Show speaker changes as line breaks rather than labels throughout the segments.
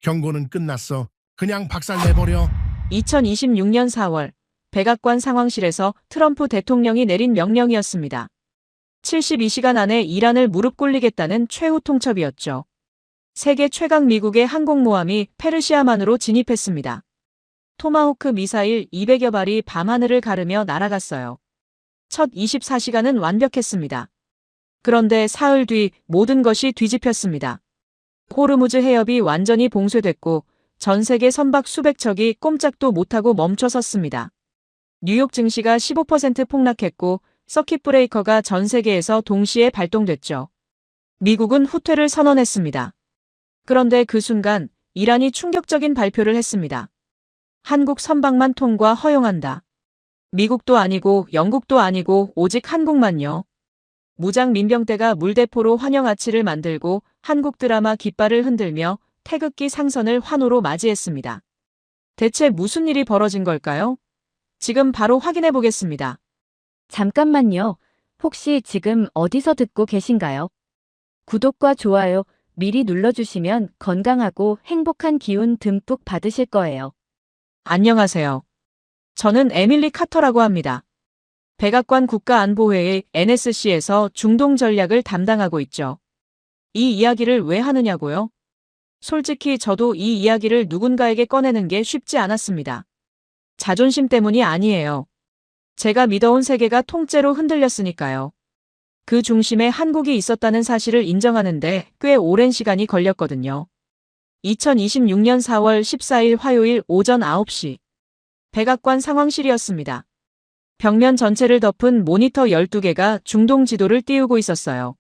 경고는 끝났어. 그냥 박살내버려.
2026년 4월 백악관 상황실에서 트럼프 대통령이 내린 명령이었습니다. 72시간 안에 이란을 무릎 꿇리겠다는 최후 통첩이었죠. 세계 최강 미국의 항공모함이 페르시아만으로 진입했습니다. 토마호크 미사일 200여 발이 밤하늘을 가르며 날아갔어요. 첫 24시간은 완벽했습니다. 그런데 사흘 뒤 모든 것이 뒤집혔습니다. 호르무즈 해협이 완전히 봉쇄됐고 전 세계 선박 수백 척이 꼼짝도 못하고 멈춰섰습니다. 뉴욕 증시가 15% 폭락했고 서킷 브레이커가 전 세계에서 동시에 발동됐죠. 미국은 후퇴를 선언했습니다. 그런데 그 순간 이란이 충격적인 발표를 했습니다. 한국 선박만 통과 허용한다. 미국도 아니고 영국도 아니고 오직 한국만요. 무장 민병대가 물대포로 환영 아치를 만들고 한국 드라마 깃발을 흔들며 태극기 상선을 환호로 맞이했습니다. 대체 무슨 일이 벌어진 걸까요? 지금 바로 확인해 보겠습니다.
잠깐만요. 혹시 지금 어디서 듣고 계신가요? 구독과 좋아요 미리 눌러주시면 건강하고 행복한 기운 듬뿍 받으실 거예요.
안녕하세요. 저는 에밀리 카터라고 합니다. 백악관 국가안보회의 NSC에서 중동 전략을 담당하고 있죠. 이 이야기를 왜 하느냐고요? 솔직히 저도 이 이야기를 누군가에게 꺼내는 게 쉽지 않았습니다. 자존심 때문이 아니에요. 제가 믿어온 세계가 통째로 흔들렸으니까요. 그 중심에 한국이 있었다는 사실을 인정하는데 꽤 오랜 시간이 걸렸거든요. 2026년 4월 14일 화요일 오전 9시. 백악관 상황실이었습니다. 벽면 전체를 덮은 모니터 12개가 중동 지도를 띄우고 있었어요.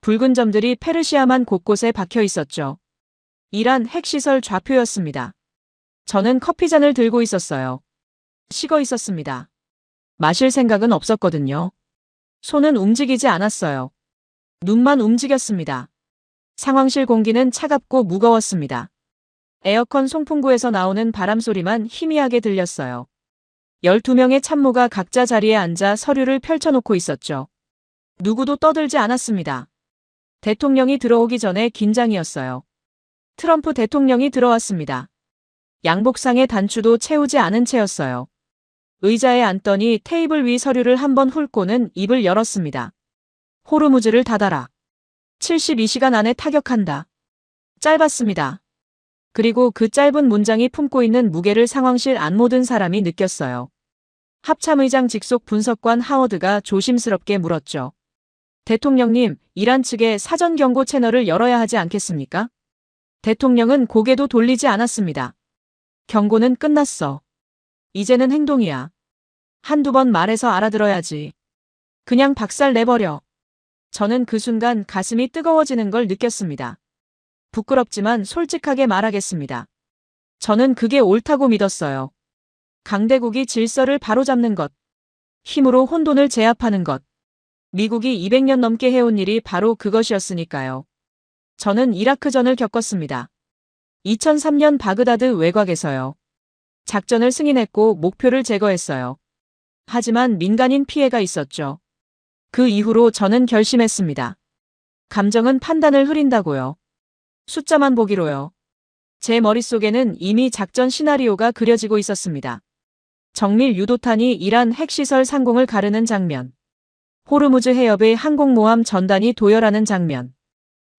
붉은 점들이 페르시아만 곳곳에 박혀 있었죠. 이란 핵시설 좌표였습니다. 저는 커피잔을 들고 있었어요. 식어 있었습니다. 마실 생각은 없었거든요. 손은 움직이지 않았어요. 눈만 움직였습니다. 상황실 공기는 차갑고 무거웠습니다. 에어컨 송풍구에서 나오는 바람 소리만 희미하게 들렸어요. 12명의 참모가 각자 자리에 앉아 서류를 펼쳐놓고 있었죠. 누구도 떠들지 않았습니다. 대통령이 들어오기 전에 긴장이었어요. 트럼프 대통령이 들어왔습니다. 양복상의 단추도 채우지 않은 채였어요. 의자에 앉더니 테이블 위 서류를 한번 훑고는 입을 열었습니다. 호르무즈를 닫아라. 72시간 안에 타격한다. 짧았습니다. 그리고 그 짧은 문장이 품고 있는 무게를 상황실 안 모든 사람이 느꼈어요. 합참의장 직속 분석관 하워드가 조심스럽게 물었죠. 대통령님, 이란 측에 사전 경고 채널을 열어야 하지 않겠습니까? 대통령은 고개도 돌리지 않았습니다. 경고는 끝났어. 이제는 행동이야. 한두 번 말해서 알아들어야지. 그냥 박살 내버려. 저는 그 순간 가슴이 뜨거워지는 걸 느꼈습니다. 부끄럽지만 솔직하게 말하겠습니다. 저는 그게 옳다고 믿었어요. 강대국이 질서를 바로잡는 것, 힘으로 혼돈을 제압하는 것. 미국이 200년 넘게 해온 일이 바로 그것이었으니까요. 저는 이라크전을 겪었습니다. 2003년 바그다드 외곽에서요. 작전을 승인했고 목표를 제거했어요. 하지만 민간인 피해가 있었죠. 그 이후로 저는 결심했습니다. 감정은 판단을 흐린다고요. 숫자만 보기로요. 제 머릿속에는 이미 작전 시나리오가 그려지고 있었습니다. 정밀 유도탄이 이란 핵시설 상공을 가르는 장면. 호르무즈 해협의 항공모함 전단이 도열하는 장면.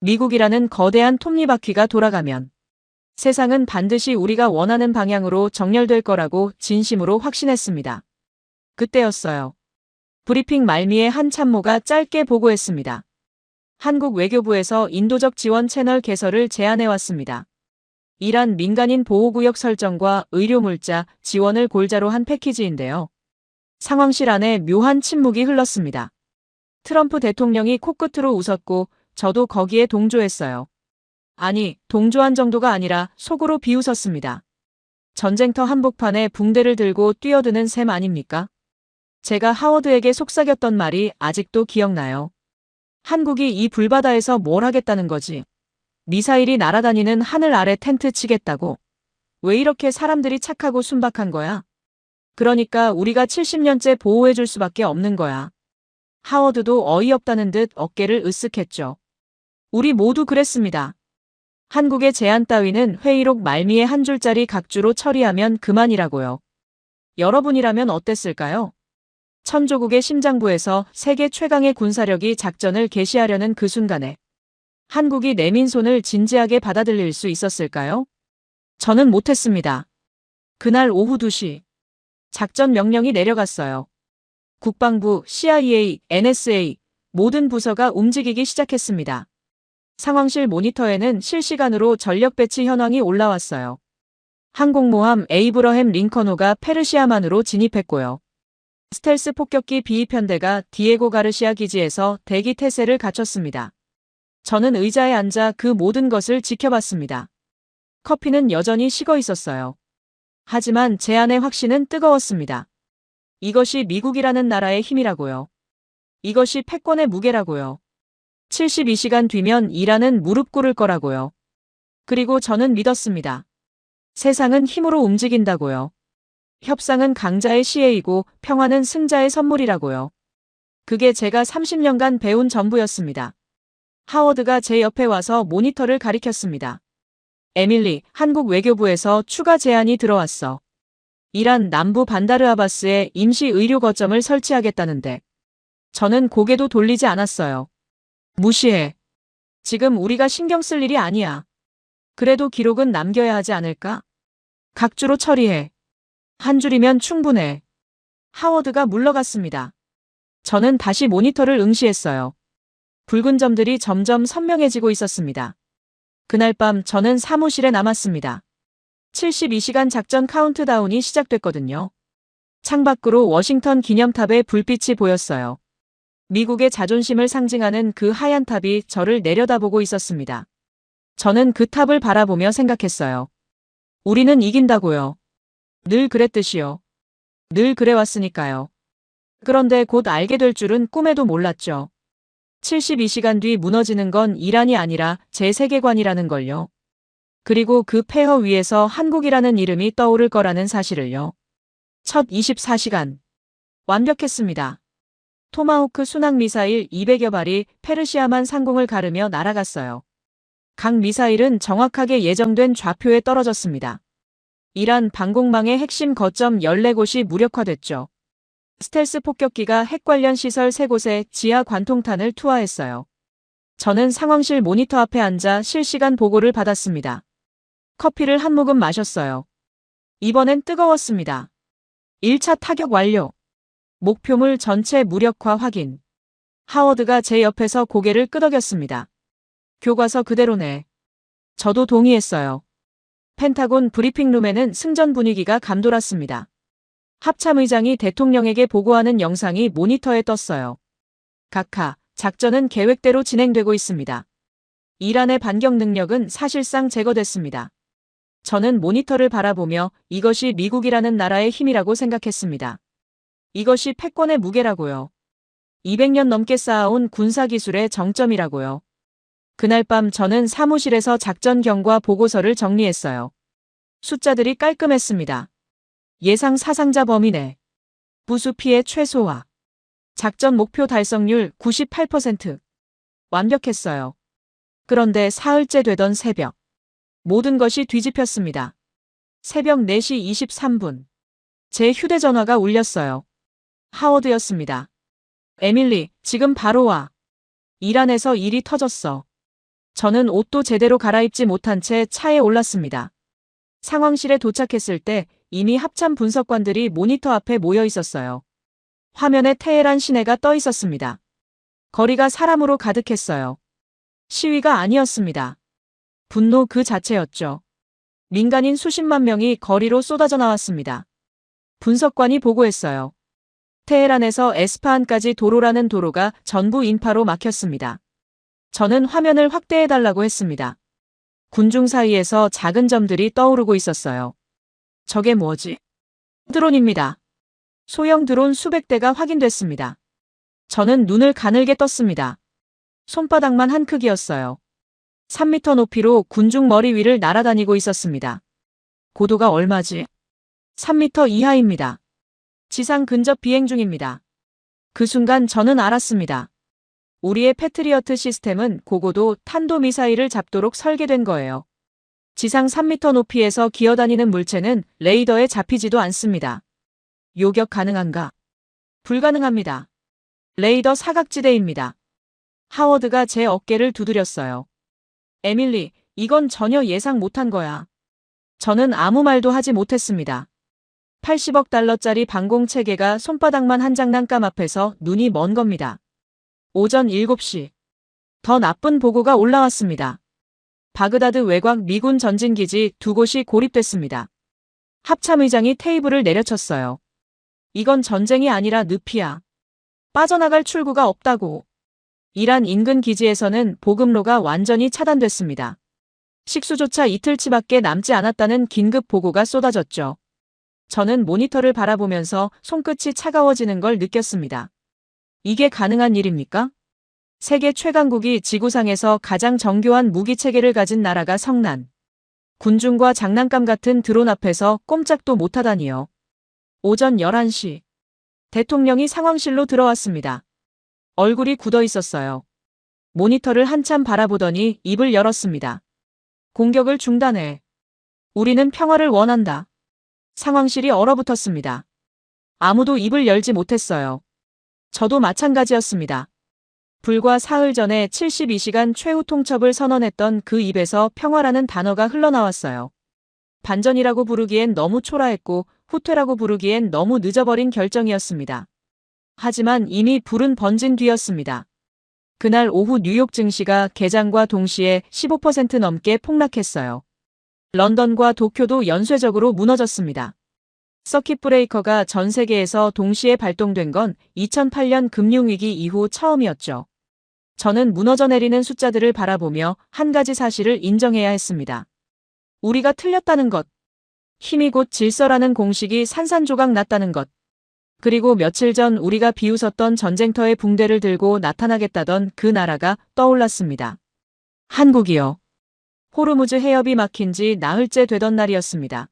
미국이라는 거대한 톱니바퀴가 돌아가면 세상은 반드시 우리가 원하는 방향으로 정렬될 거라고 진심으로 확신했습니다. 그때였어요. 브리핑 말미에 한 참모가 짧게 보고했습니다. 한국 외교부에서 인도적 지원 채널 개설을 제안해왔습니다. 이란 민간인 보호구역 설정과 의료물자 지원을 골자로 한 패키지인데요. 상황실 안에 묘한 침묵이 흘렀습니다. 트럼프 대통령이 코끝으로 웃었고 저도 거기에 동조했어요. 아니, 동조한 정도가 아니라 속으로 비웃었습니다. 전쟁터 한복판에 붕대를 들고 뛰어드는 셈 아닙니까? 제가 하워드에게 속삭였던 말이 아직도 기억나요. 한국이 이 불바다에서 뭘 하겠다는 거지? 미사일이 날아다니는 하늘 아래 텐트 치겠다고? 왜 이렇게 사람들이 착하고 순박한 거야? 그러니까 우리가 70년째 보호해줄 수밖에 없는 거야. 하워드도 어이없다는 듯 어깨를 으쓱했죠. 우리 모두 그랬습니다. 한국의 제안 따위는 회의록 말미에 한 줄짜리 각주로 처리하면 그만이라고요. 여러분이라면 어땠을까요? 천조국의 심장부에서 세계 최강의 군사력이 작전을 개시하려는 그 순간에 한국이 내민 손을 진지하게 받아들일 수 있었을까요? 저는 못했습니다. 그날 오후 2시 작전 명령이 내려갔어요. 국방부, CIA, NSA 모든 부서가 움직이기 시작했습니다. 상황실 모니터에는 실시간으로 전력 배치 현황이 올라왔어요. 항공모함 에이브러햄 링컨호가 페르시아만으로 진입했고요. 스텔스 폭격기 B-2편대가 디에고 가르시아 기지에서 대기 태세를 갖췄습니다. 저는 의자에 앉아 그 모든 것을 지켜봤습니다. 커피는 여전히 식어 있었어요. 하지만 제 안의 확신은 뜨거웠습니다. 이것이 미국이라는 나라의 힘이라고요. 이것이 패권의 무게라고요. 72시간 뒤면 이란은 무릎 꿇을 거라고요. 그리고 저는 믿었습니다. 세상은 힘으로 움직인다고요. 협상은 강자의 시혜이고 평화는 승자의 선물이라고요. 그게 제가 30년간 배운 전부였습니다. 하워드가 제 옆에 와서 모니터를 가리켰습니다. 에밀리, 한국 외교부에서 추가 제안이 들어왔어. 이란 남부 반다르 아바스에 임시 의료 거점을 설치하겠다는데. 저는 고개도 돌리지 않았어요. 무시해. 지금 우리가 신경 쓸 일이 아니야. 그래도 기록은 남겨야 하지 않을까? 각주로 처리해. 한 줄이면 충분해. 하워드가 물러갔습니다. 저는 다시 모니터를 응시했어요. 붉은 점들이 점점 선명해지고 있었습니다. 그날 밤 저는 사무실에 남았습니다. 72시간 작전 카운트다운이 시작됐거든요. 창밖으로 워싱턴 기념탑의 불빛이 보였어요. 미국의 자존심을 상징하는 그 하얀 탑이 저를 내려다보고 있었습니다. 저는 그 탑을 바라보며 생각했어요. 우리는 이긴다고요. 늘 그랬듯이요. 늘 그래왔으니까요. 그런데 곧 알게 될 줄은 꿈에도 몰랐죠. 72시간 뒤 무너지는 건 이란이 아니라 제 세계관이라는 걸요. 그리고 그 폐허 위에서 한국이라는 이름이 떠오를 거라는 사실을요. 첫 24시간. 완벽했습니다. 토마호크 순항미사일 200여 발이 페르시아만 상공을 가르며 날아갔어요. 각 미사일은 정확하게 예정된 좌표에 떨어졌습니다. 이란 방공망의 핵심 거점 14곳이 무력화됐죠. 스텔스 폭격기가 핵 관련 시설 3곳에 지하 관통탄을 투하했어요. 저는 상황실 모니터 앞에 앉아 실시간 보고를 받았습니다. 커피를 한 모금 마셨어요. 이번엔 뜨거웠습니다. 1차 타격 완료. 목표물 전체 무력화 확인. 하워드가 제 옆에서 고개를 끄덕였습니다. 교과서 그대로네. 저도 동의했어요. 펜타곤 브리핑룸에는 승전 분위기가 감돌았습니다. 합참의장이 대통령에게 보고하는 영상이 모니터에 떴어요. 각하, 작전은 계획대로 진행되고 있습니다. 이란의 반격 능력은 사실상 제거됐습니다. 저는 모니터를 바라보며 이것이 미국이라는 나라의 힘이라고 생각했습니다. 이것이 패권의 무게라고요. 200년 넘게 쌓아온 군사기술의 정점이라고요. 그날 밤 저는 사무실에서 작전 경과 보고서를 정리했어요. 숫자들이 깔끔했습니다. 예상 사상자 범위 내. 부수 피해 최소화. 작전 목표 달성률 98%. 완벽했어요. 그런데 사흘째 되던 새벽. 모든 것이 뒤집혔습니다. 새벽 4시 23분. 제 휴대전화가 울렸어요. 하워드였습니다. 에밀리, 지금 바로 와. 이란에서 일이 터졌어. 저는 옷도 제대로 갈아입지 못한 채 차에 올랐습니다. 상황실에 도착했을 때 이미 합참 분석관들이 모니터 앞에 모여 있었어요. 화면에 테헤란 시내가 떠 있었습니다. 거리가 사람으로 가득했어요. 시위가 아니었습니다. 분노 그 자체였죠. 민간인 수십만 명이 거리로 쏟아져 나왔습니다. 분석관이 보고했어요. 테헤란에서 에스파한까지 도로라는 도로가 전부 인파로 막혔습니다. 저는 화면을 확대해달라고 했습니다. 군중 사이에서 작은 점들이 떠오르고 있었어요. 저게 뭐지? 드론입니다. 소형 드론 수백 대가 확인됐습니다. 저는 눈을 가늘게 떴습니다. 손바닥만 한 크기였어요. 3m 높이로 군중 머리 위를 날아다니고 있었습니다. 고도가 얼마지? 3m 이하입니다. 지상 근접 비행 중입니다. 그 순간 저는 알았습니다. 우리의 패트리어트 시스템은 고고도 탄도미사일을 잡도록 설계된 거예요. 지상 3m 높이에서 기어다니는 물체는 레이더에 잡히지도 않습니다. 요격 가능한가? 불가능합니다. 레이더 사각지대입니다. 하워드가 제 어깨를 두드렸어요. 에밀리, 이건 전혀 예상 못한 거야. 저는 아무 말도 하지 못했습니다. 80억 달러짜리 방공 체계가 손바닥만 한 장난감 앞에서 눈이 먼 겁니다. 오전 7시. 더 나쁜 보고가 올라왔습니다. 바그다드 외곽 미군 전진기지 2곳이 고립됐습니다. 합참의장이 테이블을 내려쳤어요. 이건 전쟁이 아니라 늪이야. 빠져나갈 출구가 없다고. 이란 인근 기지에서는 보급로가 완전히 차단됐습니다. 식수조차 이틀치밖에 남지 않았다는 긴급 보고가 쏟아졌죠. 저는 모니터를 바라보면서 손끝이 차가워지는 걸 느꼈습니다. 이게 가능한 일입니까? 세계 최강국이 지구상에서 가장 정교한 무기체계를 가진 나라가 성난. 군중과 장난감 같은 드론 앞에서 꼼짝도 못하다니요. 오전 11시. 대통령이 상황실로 들어왔습니다. 얼굴이 굳어 있었어요. 모니터를 한참 바라보더니 입을 열었습니다. 공격을 중단해. 우리는 평화를 원한다. 상황실이 얼어붙었습니다. 아무도 입을 열지 못했어요. 저도 마찬가지였습니다. 불과 사흘 전에 72시간 최후 통첩을 선언했던 그 입에서 평화라는 단어가 흘러나왔어요. 반전이라고 부르기엔 너무 초라했고 후퇴라고 부르기엔 너무 늦어버린 결정이었습니다. 하지만 이미 불은 번진 뒤였습니다. 그날 오후 뉴욕 증시가 개장과 동시에 15% 넘게 폭락했어요. 런던과 도쿄도 연쇄적으로 무너졌습니다. 서킷 브레이커가 전 세계에서 동시에 발동된 건 2008년 금융위기 이후 처음이었죠. 저는 무너져 내리는 숫자들을 바라보며 한 가지 사실을 인정해야 했습니다. 우리가 틀렸다는 것. 힘이 곧 질서라는 공식이 산산조각 났다는 것. 그리고 며칠 전 우리가 비웃었던 전쟁터의 붕대를 들고 나타나겠다던 그 나라가 떠올랐습니다. 한국이요. 호르무즈 해협이 막힌 지 나흘째 되던 날이었습니다.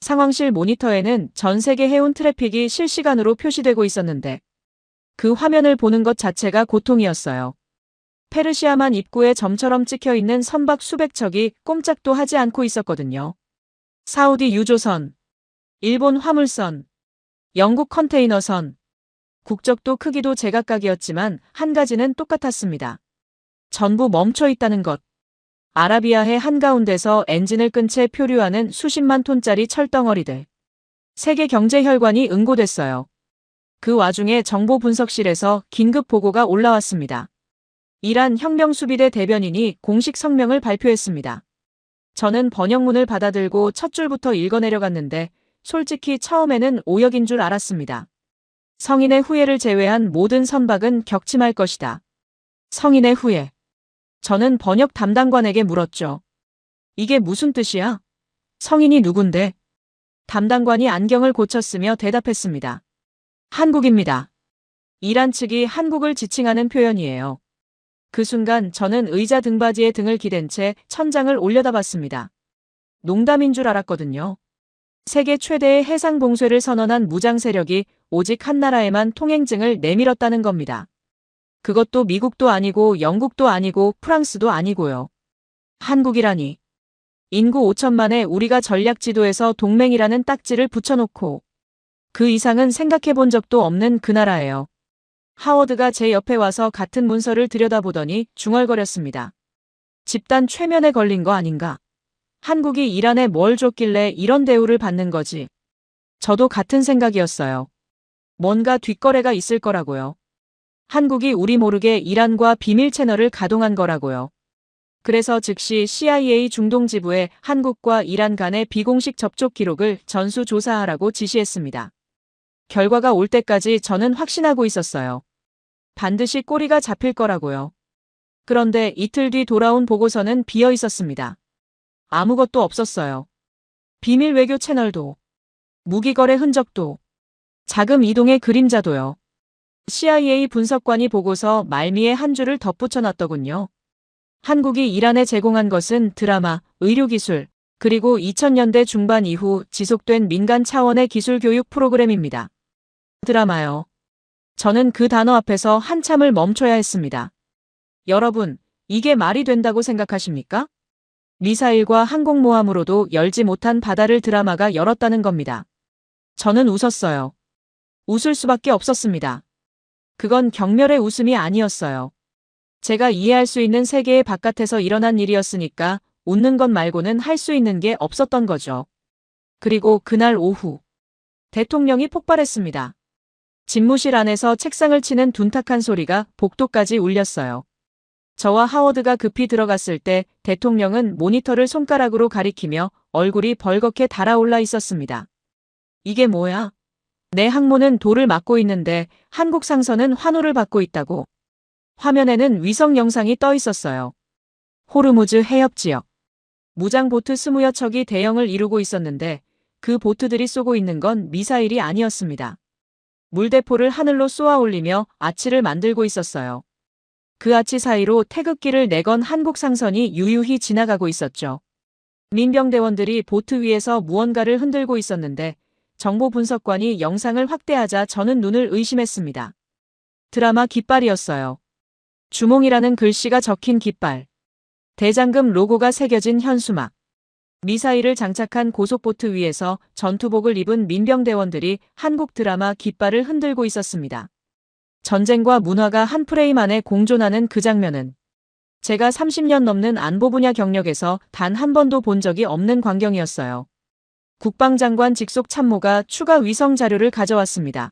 상황실 모니터에는 전 세계 해운 트래픽이 실시간으로 표시되고 있었는데 그 화면을 보는 것 자체가 고통이었어요. 페르시아만 입구에 점처럼 찍혀있는 선박 수백 척이 꼼짝도 하지 않고 있었거든요. 사우디 유조선, 일본 화물선, 영국 컨테이너선, 국적도 크기도 제각각이었지만 한 가지는 똑같았습니다. 전부 멈춰 있다는 것. 아라비아해 한가운데서 엔진을 끈 채 표류하는 수십만 톤짜리 철덩어리들. 세계 경제 혈관이 응고됐어요. 그 와중에 정보분석실에서 긴급 보고가 올라왔습니다. 이란 혁명수비대 대변인이 공식 성명을 발표했습니다. 저는 번역문을 받아들고 첫 줄부터 읽어내려갔는데 솔직히 처음에는 오역인 줄 알았습니다. 성인의 후예를 제외한 모든 선박은 격침할 것이다. 성인의 후예. 저는 번역 담당관에게 물었죠. 이게 무슨 뜻이야? 성인이 누군데? 담당관이 안경을 고쳤으며 대답했습니다. 한국입니다. 이란 측이 한국을 지칭하는 표현이에요. 그 순간 저는 의자 등받이에 등을 기댄 채 천장을 올려다봤습니다. 농담인 줄 알았거든요. 세계 최대의 해상 봉쇄를 선언한 무장 세력이 오직 한 나라에만 통행증을 내밀었다는 겁니다. 그것도 미국도 아니고 영국도 아니고 프랑스도 아니고요. 한국이라니. 인구 5천만에 우리가 전략 지도에서 동맹이라는 딱지를 붙여놓고 그 이상은 생각해 본 적도 없는 그 나라예요. 하워드가 제 옆에 와서 같은 문서를 들여다보더니 중얼거렸습니다. 집단 최면에 걸린 거 아닌가? 한국이 이란에 뭘 줬길래 이런 대우를 받는 거지? 저도 같은 생각이었어요. 뭔가 뒷거래가 있을 거라고요. 한국이 우리 모르게 이란과 비밀 채널을 가동한 거라고요. 그래서 즉시 CIA 중동지부에 한국과 이란 간의 비공식 접촉 기록을 전수조사하라고 지시했습니다. 결과가 올 때까지 저는 확신하고 있었어요. 반드시 꼬리가 잡힐 거라고요. 그런데 이틀 뒤 돌아온 보고서는 비어 있었습니다. 아무것도 없었어요. 비밀 외교 채널도, 무기 거래 흔적도, 자금 이동의 그림자도요. CIA 분석관이 보고서 말미에 한 줄을 덧붙여 놨더군요. 한국이 이란에 제공한 것은 드라마, 의료기술, 그리고 2000년대 중반 이후 지속된 민간 차원의 기술 교육 프로그램입니다. 드라마요. 저는 그 단어 앞에서 한참을 멈춰야 했습니다. 여러분, 이게 말이 된다고 생각하십니까? 미사일과 항공모함으로도 열지 못한 바다를 드라마가 열었다는 겁니다. 저는 웃었어요. 웃을 수밖에 없었습니다. 그건 경멸의 웃음이 아니었어요. 제가 이해할 수 있는 세계의 바깥에서 일어난 일이었으니까 웃는 것 말고는 할 수 있는 게 없었던 거죠. 그리고 그날 오후, 대통령이 폭발했습니다. 집무실 안에서 책상을 치는 둔탁한 소리가 복도까지 울렸어요. 저와 하워드가 급히 들어갔을 때 대통령은 모니터를 손가락으로 가리키며 얼굴이 벌겋게 달아올라 있었습니다. 이게 뭐야? 내 항모는 돌을 맞고 있는데 한국 상선은 환호를 받고 있다고. 화면에는 위성 영상이 떠 있었어요. 호르무즈 해협 지역. 무장 보트 20여 척이 대형을 이루고 있었는데 그 보트들이 쏘고 있는 건 미사일이 아니었습니다. 물대포를 하늘로 쏘아 올리며 아치를 만들고 있었어요. 그 아치 사이로 태극기를 내건 한국 상선이 유유히 지나가고 있었죠. 민병대원들이 보트 위에서 무언가를 흔들고 있었는데 정보 분석관이 영상을 확대하자 저는 눈을 의심했습니다. 드라마 깃발이었어요. 주몽이라는 글씨가 적힌 깃발. 대장금 로고가 새겨진 현수막. 미사일을 장착한 고속보트 위에서 전투복을 입은 민병대원들이 한국 드라마 깃발을 흔들고 있었습니다. 전쟁과 문화가 한 프레임 안에 공존하는 그 장면은 제가 30년 넘는 안보 분야 경력에서 단 한 번도 본 적이 없는 광경이었어요. 국방장관 직속 참모가 추가 위성 자료를 가져왔습니다.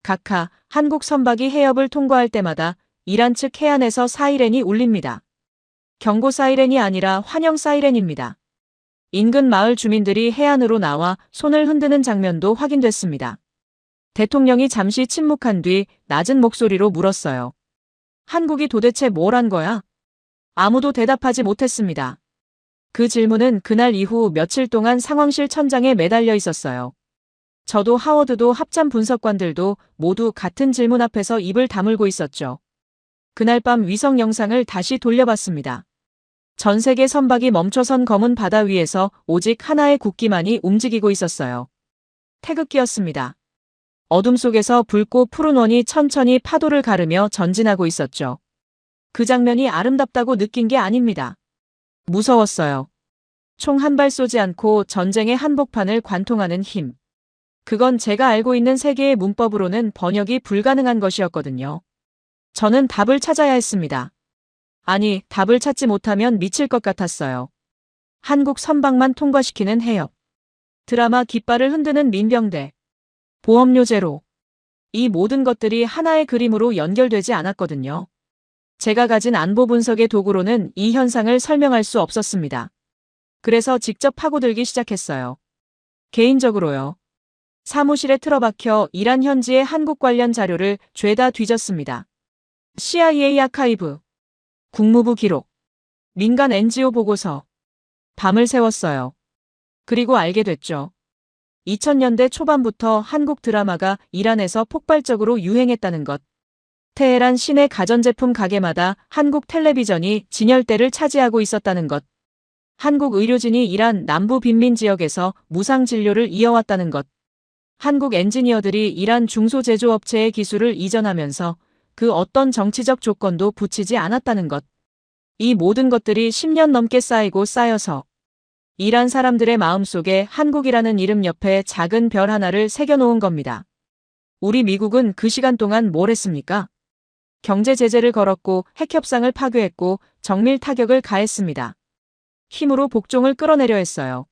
각하, 한국 선박이 해협을 통과할 때마다 이란 측 해안에서 사이렌이 울립니다. 경고 사이렌이 아니라 환영 사이렌입니다. 인근 마을 주민들이 해안으로 나와 손을 흔드는 장면도 확인됐습니다. 대통령이 잠시 침묵한 뒤 낮은 목소리로 물었어요. 한국이 도대체 뭘 한 거야? 아무도 대답하지 못했습니다. 그 질문은 그날 이후 며칠 동안 상황실 천장에 매달려 있었어요. 저도 하워드도 합참 분석관들도 모두 같은 질문 앞에서 입을 다물고 있었죠. 그날 밤 위성 영상을 다시 돌려봤습니다. 전 세계 선박이 멈춰선 검은 바다 위에서 오직 하나의 국기만이 움직이고 있었어요. 태극기였습니다. 어둠 속에서 붉고 푸른 원이 천천히 파도를 가르며 전진하고 있었죠. 그 장면이 아름답다고 느낀 게 아닙니다. 무서웠어요. 총 한 발 쏘지 않고 전쟁의 한복판을 관통하는 힘. 그건 제가 알고 있는 세계의 문법으로는 번역이 불가능한 것이었거든요. 저는 답을 찾아야 했습니다. 아니, 답을 찾지 못하면 미칠 것 같았어요. 한국 선박만 통과시키는 해협. 드라마 깃발을 흔드는 민병대. 보험료 제로. 이 모든 것들이 하나의 그림으로 연결되지 않았거든요. 제가 가진 안보 분석의 도구로는 이 현상을 설명할 수 없었습니다. 그래서 직접 파고들기 시작했어요. 개인적으로요. 사무실에 틀어박혀 이란 현지의 한국 관련 자료를 죄다 뒤졌습니다. CIA 아카이브, 국무부 기록, 민간 NGO 보고서. 밤을 새웠어요. 그리고 알게 됐죠. 2000년대 초반부터 한국 드라마가 이란에서 폭발적으로 유행했다는 것. 테헤란 시내 가전제품 가게마다 한국 텔레비전이 진열대를 차지하고 있었다는 것. 한국 의료진이 이란 남부 빈민 지역에서 무상 진료를 이어왔다는 것. 한국 엔지니어들이 이란 중소제조업체의 기술을 이전하면서 그 어떤 정치적 조건도 붙이지 않았다는 것. 이 모든 것들이 10년 넘게 쌓이고 쌓여서 이란 사람들의 마음속에 한국이라는 이름 옆에 작은 별 하나를 새겨놓은 겁니다. 우리 미국은 그 시간 동안 뭘 했습니까? 경제 제재를 걸었고 핵협상을 파괴했고 정밀 타격을 가했습니다. 힘으로 복종을 끌어내려 했어요.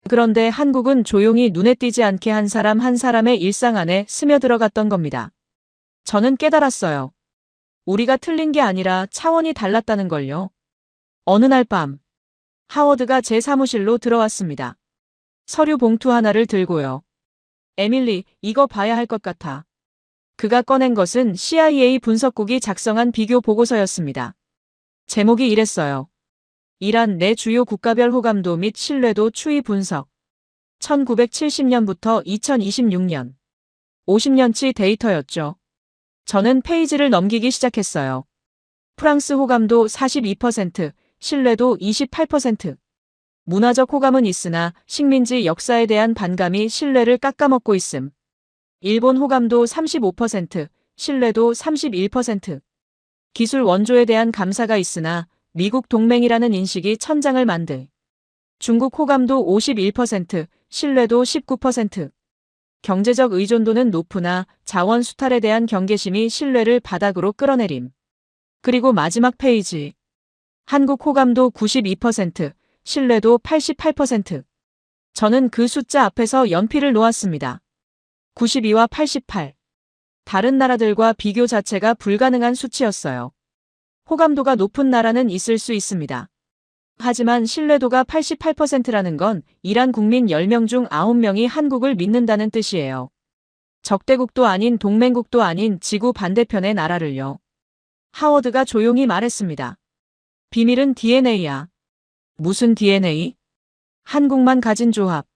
그런데 한국은 조용히 눈에 띄지 않게 한 사람 한 사람의 일상 안에 스며들어갔던 겁니다. 저는 깨달았어요. 우리가 틀린 게 아니라 차원이 달랐다는 걸요. 어느 날 밤, 하워드가 제 사무실로 들어왔습니다. 서류 봉투 하나를 들고요. 에밀리, 이거 봐야 할 것 같아. 그가 꺼낸 것은 CIA 분석국이 작성한 비교 보고서였습니다. 제목이 이랬어요. 이란 내 주요 국가별 호감도 및 신뢰도 추이 분석. 1970년부터 2026년. 50년치 데이터였죠. 저는 페이지를 넘기기 시작했어요. 프랑스 호감도 42%, 신뢰도 28%. 문화적 호감은 있으나 식민지 역사에 대한 반감이 신뢰를 깎아먹고 있음. 일본 호감도 35%, 신뢰도 31%. 기술 원조에 대한 감사가 있으나 미국 동맹이라는 인식이 천장을 만들. 중국 호감도 51%, 신뢰도 19%. 경제적 의존도는 높으나 자원 수탈에 대한 경계심이 신뢰를 바닥으로 끌어내림. 그리고 마지막 페이지. 한국 호감도 92%, 신뢰도 88%. 저는 그 숫자 앞에서 연필을 놓았습니다. 92와 88. 다른 나라들과 비교 자체가 불가능한 수치였어요. 호감도가 높은 나라는 있을 수 있습니다. 하지만 신뢰도가 88%라는 건 이란 국민 10명 중 9명이 한국을 믿는다는 뜻이에요. 적대국도 아닌 동맹국도 아닌 지구 반대편의 나라를요. 하워드가 조용히 말했습니다. 비밀은 DNA야. 무슨 DNA? 한국만 가진 조합.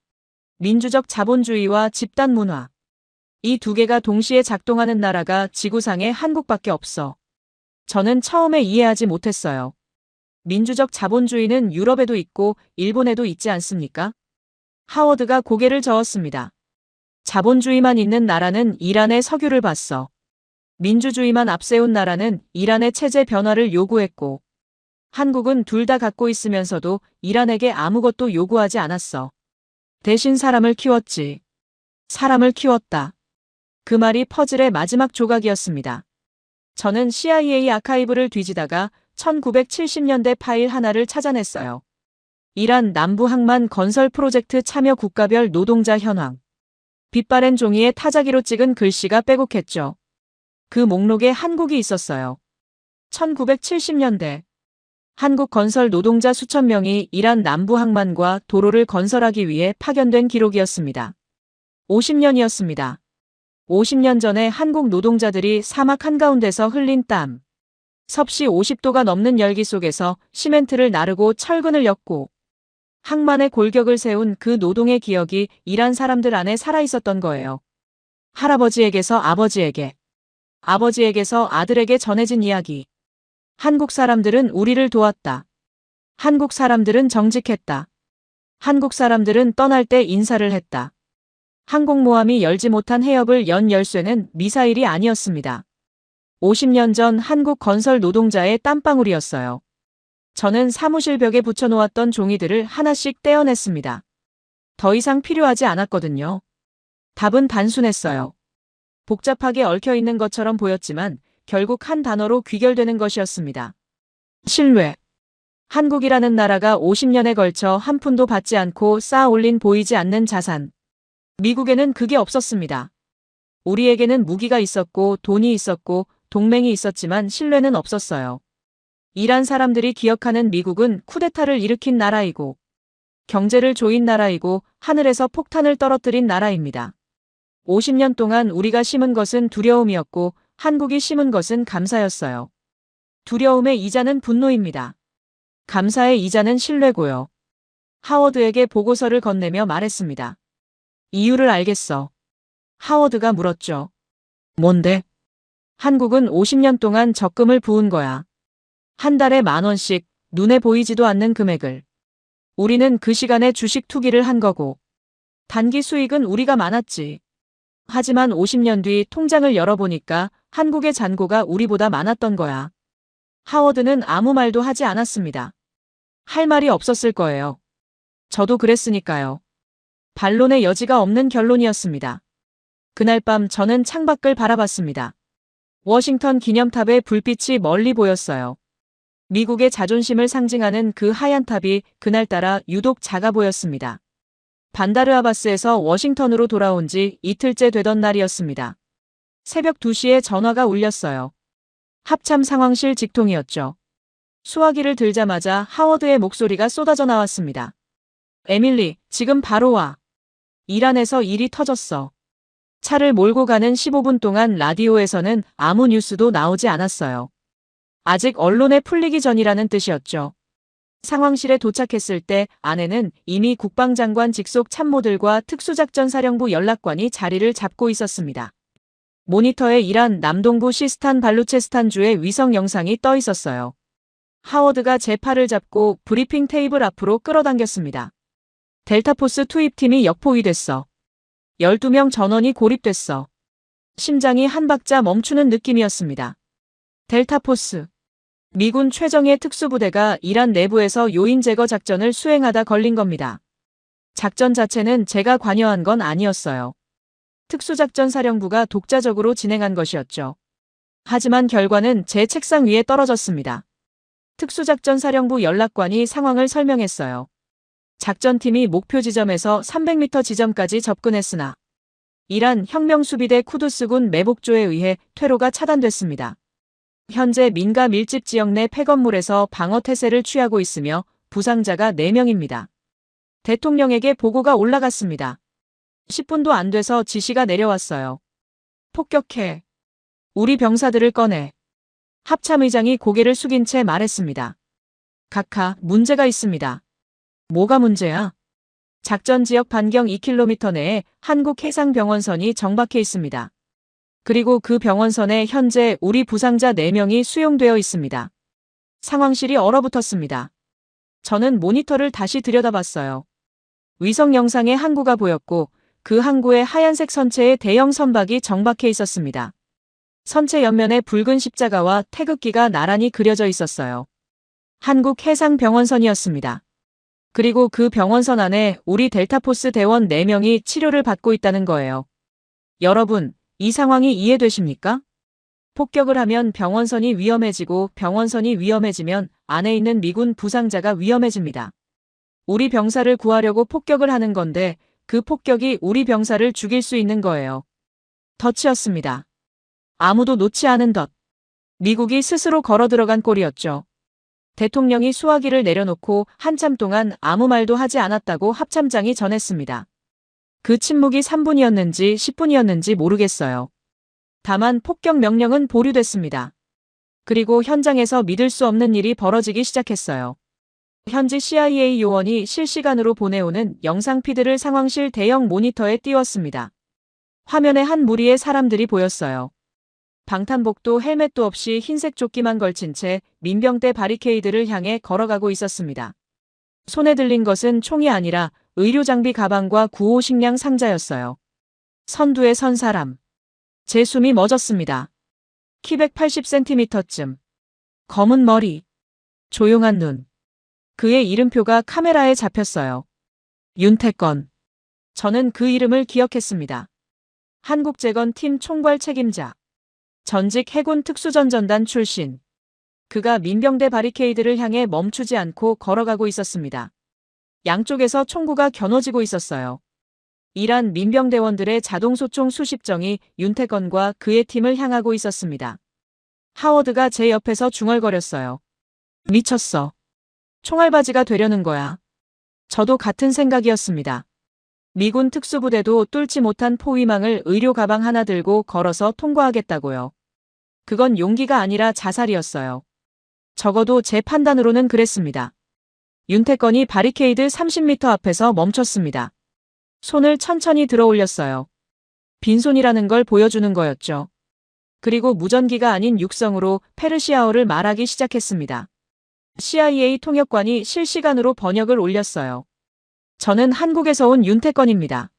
민주적 자본주의와 집단 문화. 이 두 개가 동시에 작동하는 나라가 지구상에 한국밖에 없어. 저는 처음에 이해하지 못했어요. 민주적 자본주의는 유럽에도 있고 일본에도 있지 않습니까? 하워드가 고개를 저었습니다. 자본주의만 있는 나라는 이란의 석유를 봤어. 민주주의만 앞세운 나라는 이란의 체제 변화를 요구했고, 한국은 둘 다 갖고 있으면서도 이란에게 아무것도 요구하지 않았어. 대신 사람을 키웠지. 사람을 키웠다. 그 말이 퍼즐의 마지막 조각이었습니다. 저는 CIA 아카이브를 뒤지다가 1970년대 파일 하나를 찾아냈어요. 이란 남부 항만 건설 프로젝트 참여 국가별 노동자 현황. 빛바랜 종이에 타자기로 찍은 글씨가 빼곡했죠. 그 목록에 한국이 있었어요. 1970년대. 한국 건설 노동자 수천 명이 이란 남부 항만과 도로를 건설하기 위해 파견된 기록이었습니다. 50년이었습니다. 50년 전에 한국 노동자들이 사막 한가운데서 흘린 땀. 섭씨 50도가 넘는 열기 속에서 시멘트를 나르고 철근을 엮고 항만의 골격을 세운 그 노동의 기억이 이란 사람들 안에 살아있었던 거예요. 할아버지에게서 아버지에게, 아버지에게서 아들에게 전해진 이야기. 한국 사람들은 우리를 도왔다. 한국 사람들은 정직했다. 한국 사람들은 떠날 때 인사를 했다. 항공모함이 열지 못한 해협을 연 열쇠는 미사일이 아니었습니다. 50년 전 한국 건설 노동자의 땀방울이었어요. 저는 사무실 벽에 붙여놓았던 종이들을 하나씩 떼어냈습니다. 더 이상 필요하지 않았거든요. 답은 단순했어요. 복잡하게 얽혀있는 것처럼 보였지만 결국 한 단어로 귀결되는 것이었습니다. 신뢰. 한국이라는 나라가 50년에 걸쳐 한 푼도 받지 않고 쌓아 올린 보이지 않는 자산. 미국에는 그게 없었습니다. 우리에게는 무기가 있었고 돈이 있었고 동맹이 있었지만 신뢰는 없었어요. 이란 사람들이 기억하는 미국은 쿠데타를 일으킨 나라이고 경제를 조인 나라이고 하늘에서 폭탄을 떨어뜨린 나라입니다. 50년 동안 우리가 심은 것은 두려움이었고 한국이 심은 것은 감사였어요. 두려움의 이자는 분노입니다. 감사의 이자는 신뢰고요. 하워드에게 보고서를 건네며 말했습니다. 이유를 알겠어. 하워드가 물었죠. 뭔데? 한국은 50년 동안 적금을 부은 거야. 한 달에 10,000원씩 눈에 보이지도 않는 금액을. 우리는 그 시간에 주식 투기를 한 거고. 단기 수익은 우리가 많았지. 하지만 50년 뒤 통장을 열어보니까 한국의 잔고가 우리보다 많았던 거야. 하워드는 아무 말도 하지 않았습니다. 할 말이 없었을 거예요. 저도 그랬으니까요. 반론의 여지가 없는 결론이었습니다. 그날 밤 저는 창밖을 바라봤습니다. 워싱턴 기념탑의 불빛이 멀리 보였어요. 미국의 자존심을 상징하는 그 하얀 탑이 그날따라 유독 작아 보였습니다. 반다르 아바스에서 워싱턴으로 돌아온 지 이틀째 되던 날이었습니다. 새벽 2시에 전화가 울렸어요. 합참 상황실 직통이었죠. 수화기를 들자마자 하워드의 목소리가 쏟아져 나왔습니다. 에밀리, 지금 바로 와. 이란에서 일이 터졌어. 차를 몰고 가는 15분 동안 라디오에서는 아무 뉴스도 나오지 않았어요. 아직 언론에 풀리기 전이라는 뜻이었죠. 상황실에 도착했을 때 안에는 이미 국방장관 직속 참모들과 특수작전사령부 연락관이 자리를 잡고 있었습니다. 모니터에 이란 남동부 시스탄 발루체스탄주의 위성 영상이 떠 있었어요. 하워드가 제 팔을 잡고 브리핑 테이블 앞으로 끌어당겼습니다. 델타포스 투입팀이 역포위됐어. 12명 전원이 고립됐어. 심장이 한 박자 멈추는 느낌이었습니다. 델타포스. 미군 최정예 특수부대가 이란 내부에서 요인 제거 작전을 수행하다 걸린 겁니다. 작전 자체는 제가 관여한 건 아니었어요. 특수작전사령부가 독자적으로 진행한 것이었죠. 하지만 결과는 제 책상 위에 떨어졌습니다. 특수작전사령부 연락관이 상황을 설명했어요. 작전팀이 목표 지점에서 300m 지점까지 접근했으나 이란 혁명수비대 쿠두스군 매복조에 의해 퇴로가 차단됐습니다. 현재 민가 밀집 지역 내 폐건물에서 방어 태세를 취하고 있으며 부상자가 4명입니다. 대통령에게 보고가 올라갔습니다. 10분도 안 돼서 지시가 내려왔어요. 폭격해. 우리 병사들을 꺼내. 합참의장이 고개를 숙인 채 말했습니다. 각하, 문제가 있습니다. 뭐가 문제야? 작전 지역 반경 2km 내에 한국해상병원선이 정박해 있습니다. 그리고 그 병원선에 현재 우리 부상자 4명이 수용되어 있습니다. 상황실이 얼어붙었습니다. 저는 모니터를 다시 들여다봤어요. 위성 영상에 항구가 보였고 그 항구에 하얀색 선체의 대형 선박이 정박해 있었습니다. 선체 옆면에 붉은 십자가와 태극기가 나란히 그려져 있었어요. 한국해상병원선이었습니다. 그리고 그 병원선 안에 우리 델타포스 대원 4명이 치료를 받고 있다는 거예요. 여러분, 이 상황이 이해되십니까? 폭격을 하면 병원선이 위험해지고 병원선이 위험해지면 안에 있는 미군 부상자가 위험해집니다. 우리 병사를 구하려고 폭격을 하는 건데 그 폭격이 우리 병사를 죽일 수 있는 거예요. 덫이었습니다. 아무도 놓지 않은 덫. 미국이 스스로 걸어 들어간 꼴이었죠. 대통령이 수화기를 내려놓고 한참 동안 아무 말도 하지 않았다고 합참장이 전했습니다. 그 침묵이 3분이었는지 10분이었는지 모르겠어요. 다만 폭격 명령은 보류됐습니다. 그리고 현장에서 믿을 수 없는 일이 벌어지기 시작했어요. 현지 CIA 요원이 실시간으로 보내오는 영상 피드를 상황실 대형 모니터에 띄웠습니다. 화면에 한 무리의 사람들이 보였어요. 방탄복도 헬멧도 없이 흰색 조끼만 걸친 채 민병대 바리케이드를 향해 걸어가고 있었습니다. 손에 들린 것은 총이 아니라 의료장비 가방과 구호 식량 상자였어요. 선두에 선 사람. 제 숨이 멎었습니다. 키 180cm쯤. 검은 머리. 조용한 눈. 그의 이름표가 카메라에 잡혔어요. 윤태권. 저는 그 이름을 기억했습니다. 한국재건팀 총괄 책임자. 전직 해군 특수전전단 출신. 그가 민병대 바리케이드를 향해 멈추지 않고 걸어가고 있었습니다. 양쪽에서 총구가 겨눠지고 있었어요. 이란 민병대원들의 자동소총 수십 정이 윤태권과 그의 팀을 향하고 있었습니다. 하워드가 제 옆에서 중얼거렸어요. 미쳤어. 총알바지가 되려는 거야. 저도 같은 생각이었습니다. 미군 특수부대도 뚫지 못한 포위망을 의료 가방 하나 들고 걸어서 통과하겠다고요. 그건 용기가 아니라 자살이었어요. 적어도 제 판단으로는 그랬습니다. 윤태권이 바리케이드 30m 앞에서 멈췄습니다. 손을 천천히 들어 올렸어요. 빈손이라는 걸 보여주는 거였죠. 그리고 무전기가 아닌 육성으로 페르시아어를 말하기 시작했습니다. CIA 통역관이 실시간으로 번역을 올렸어요. 저는 한국에서 온 윤태권입니다.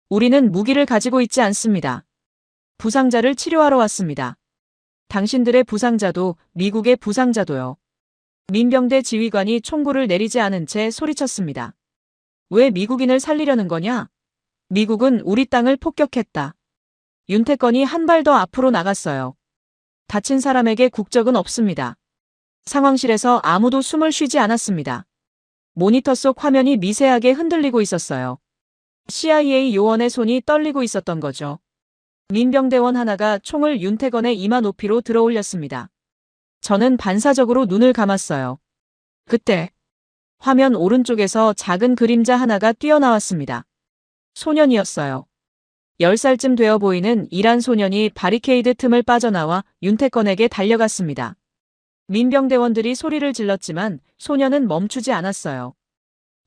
우리는 무기를 가지고 있지 않습니다. 부상자를 치료하러 왔습니다. 당신들의 부상자도 미국의 부상자도요. 민병대 지휘관이 총구를 내리지 않은 채 소리쳤습니다. 왜 미국인을 살리려는 거냐? 미국은 우리 땅을 폭격했다. 윤태권이 한 발 더 앞으로 나갔어요. 다친 사람에게 국적은 없습니다. 상황실에서 아무도 숨을 쉬지 않았습니다. 모니터 속 화면이 미세하게 흔들리고 있었어요. CIA 요원의 손이 떨리고 있었던 거죠. 민병대원 하나가 총을 윤태권의 이마 높이로 들어 올렸습니다. 저는 반사적으로 눈을 감았어요. 그때 화면 오른쪽에서 작은 그림자 하나가 뛰어나왔습니다. 소년이었어요. 10살쯤 되어 보이는 이란 소년이 바리케이드 틈을 빠져나와 윤태권에게 달려갔습니다. 민병대원들이 소리를 질렀지만 소년은 멈추지 않았어요.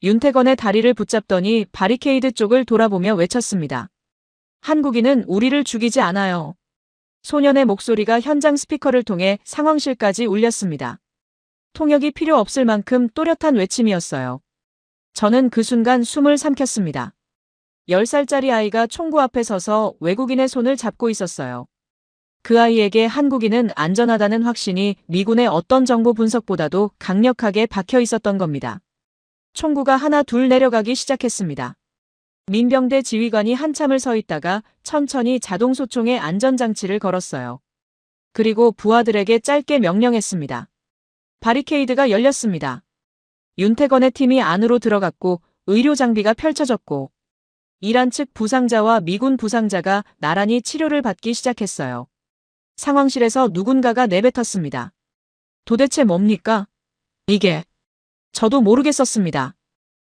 윤태권의 다리를 붙잡더니 바리케이드 쪽을 돌아보며 외쳤습니다. 한국인은 우리를 죽이지 않아요. 소년의 목소리가 현장 스피커를 통해 상황실까지 울렸습니다. 통역이 필요 없을 만큼 또렷한 외침이었어요. 저는 그 순간 숨을 삼켰습니다. 10살짜리 아이가 총구 앞에 서서 외국인의 손을 잡고 있었어요. 그 아이에게 한국인은 안전하다는 확신이 미군의 어떤 정보 분석보다도 강력하게 박혀 있었던 겁니다. 총구가 하나 둘 내려가기 시작했습니다. 민병대 지휘관이 한참을 서 있다가 천천히 자동소총의 안전장치를 걸었어요. 그리고 부하들에게 짧게 명령했습니다. 바리케이드가 열렸습니다. 윤태건의 팀이 안으로 들어갔고 의료 장비가 펼쳐졌고 이란 측 부상자와 미군 부상자가 나란히 치료를 받기 시작했어요. 상황실에서 누군가가 내뱉었습니다. 도대체 뭡니까? 이게. 저도 모르겠었습니다.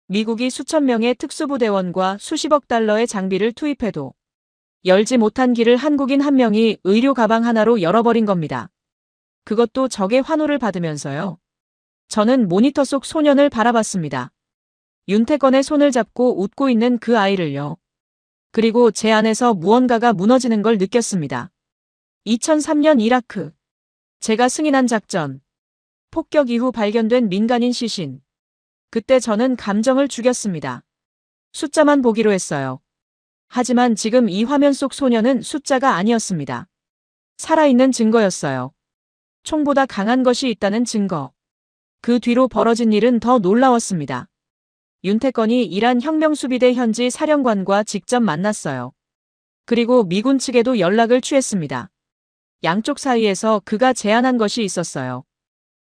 미국이 수천 명의 특수부대원과 수십억 달러의 장비를 투입해도 열지 못한 길을 한국인 한 명이 의료 가방 하나로 열어버린 겁니다. 그것도 적의 환호를 받으면서요. 저는 모니터 속 소년을 바라봤습니다. 윤태건의 손을 잡고 웃고 있는 그 아이를요. 그리고 제 안에서 무언가가 무너지는 걸 느꼈습니다. 2003년 이라크. 제가 승인한 작전. 폭격 이후 발견된 민간인 시신. 그때 저는 감정을 죽였습니다. 숫자만 보기로 했어요. 하지만 지금 이 화면 속 소녀는 숫자가 아니었습니다. 살아있는 증거였어요. 총보다 강한 것이 있다는 증거. 그 뒤로 벌어진 일은 더 놀라웠습니다. 윤태건이 이란 혁명수비대 현지 사령관과 직접 만났어요. 그리고 미군 측에도 연락을 취했습니다. 양쪽 사이에서 그가 제안한 것이 있었어요.